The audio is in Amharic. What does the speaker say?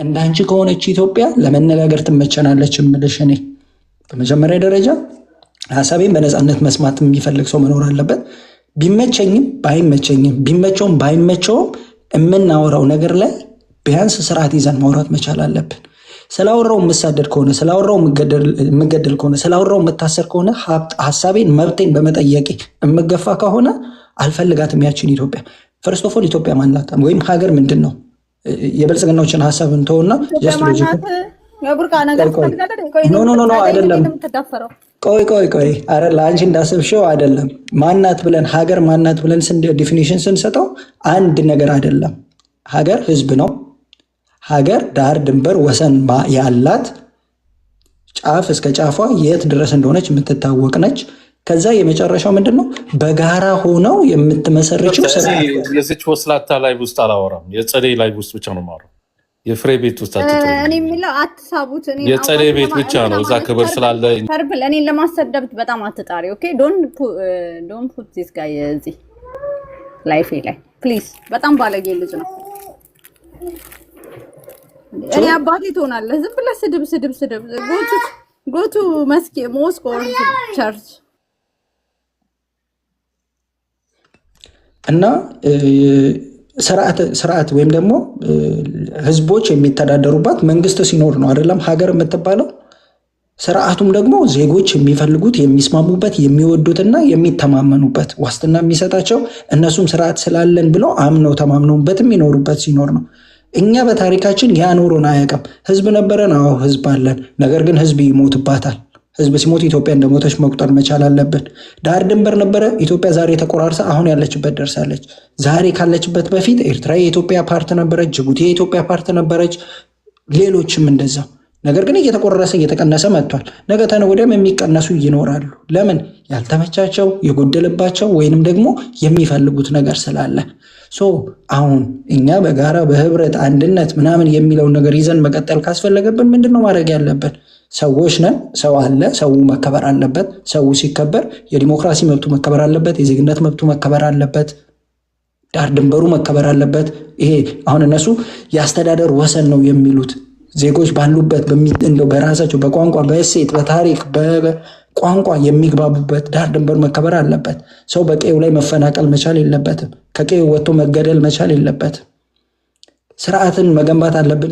እንዳንቺ ከሆነች ኢትዮጵያ ለመነጋገር ትመቸናለች እምልሽ እኔ በመጀመሪያ ደረጃ ሐሳቤን በነፃነት መስማት የሚፈልግ ሰው መኖር አለበት። ቢመቸኝም ባይመቸኝም ቢመቸውም ባይመቸውም የምናወራው ነገር ላይ ቢያንስ ስርዓት ይዘን ማውራት መቻል አለብን። ስላወራው የምሳደድ ከሆነ ስላወራው የምገደል ከሆነ ስላወራው የምታሰር ከሆነ ሐሳቤን መብቴን በመጠየቄ የምገፋ ከሆነ አልፈልጋትም ያችን ኢትዮጵያ። ፈርስት ኦፍ ኦል ኢትዮጵያ ማናት ወይም ሀገር ምንድን ነው? የብልጽግናዎችን ሐሳብ እንተውና ጀስት ሎጂክ ኖ አይደለም። ቆይ አረ ለአንቺ እንዳሰብሽው አይደለም። ማናት ብለን ሀገር ማናት ብለን ዲፊኒሽን ስንሰጠው አንድ ነገር አይደለም። ሀገር ህዝብ ነው። ሀገር ዳር ድንበር ወሰን ያላት ጫፍ እስከ ጫፏ የት ድረስ እንደሆነች የምትታወቅ ነች። ከዛ የመጨረሻው ምንድነው? በጋራ ሆነው የምትመሰርችው የዚች ወስላታ ላይ ውስጥ አላወራም። የጸደይ ላይ ውስጥ ብቻ ነው የማወራው። የፍሬ ቤት ውስጥ እኔ የሚለው አትሳቡት። የጸደይ ቤት ብቻ ነው እዛ ክብር ስላለ ፐርፕል እኔን ለማሰደብ በጣም አትጣሪ። ኦኬ ዶንት ፑት ዚስ ጋይ እዚህ ላይፌ ላይ ፕሊዝ። በጣም ባለጌ ልጅ ነው። እኔ አባቴ ትሆናለህ። ዝም ብለህ ስድብ ጎቱ ሞስኮ ቸርች እና ስርዓት ወይም ደግሞ ህዝቦች የሚተዳደሩባት መንግስት ሲኖር ነው አይደለም ሀገር የምትባለው። ስርዓቱም ደግሞ ዜጎች የሚፈልጉት የሚስማሙበት የሚወዱትና የሚተማመኑበት ዋስትና የሚሰጣቸው እነሱም ስርዓት ስላለን ብለው አምነው ተማምነውበት የሚኖሩበት ሲኖር ነው። እኛ በታሪካችን ያ ኖሮን አያውቅም። ህዝብ ነበረን፣ አዎ ህዝብ አለን። ነገር ግን ህዝብ ይሞትባታል። ህዝብ ሲሞት ኢትዮጵያ እንደሞተች መቁጠር መቻል አለብን። ዳር ድንበር ነበረ። ኢትዮጵያ ዛሬ ተቆራርሳ አሁን ያለችበት ደርሳለች። ዛሬ ካለችበት በፊት ኤርትራ የኢትዮጵያ ፓርት ነበረች፣ ጅቡቲ የኢትዮጵያ ፓርት ነበረች፣ ሌሎችም እንደዛው። ነገር ግን እየተቆረሰ እየተቀነሰ መጥቷል። ነገ ተነገ ወዲያም የሚቀነሱ ይኖራሉ። ለምን? ያልተመቻቸው የጎደለባቸው ወይንም ደግሞ የሚፈልጉት ነገር ስላለ። አሁን እኛ በጋራ በህብረት አንድነት ምናምን የሚለውን ነገር ይዘን መቀጠል ካስፈለገብን ምንድነው ማድረግ ያለብን? ሰዎች ነን። ሰው አለ። ሰው መከበር አለበት። ሰው ሲከበር የዲሞክራሲ መብቱ መከበር አለበት። የዜግነት መብቱ መከበር አለበት። ዳር ድንበሩ መከበር አለበት። ይሄ አሁን እነሱ የአስተዳደር ወሰን ነው የሚሉት ዜጎች ባሉበት በራሳቸው በቋንቋ በእሴት በታሪክ በቋንቋ የሚግባቡበት ዳር ድንበሩ መከበር አለበት። ሰው በቀዩ ላይ መፈናቀል መቻል የለበትም። ከቀዩ ወጥቶ መገደል መቻል የለበትም። ስርዓትን መገንባት አለብን።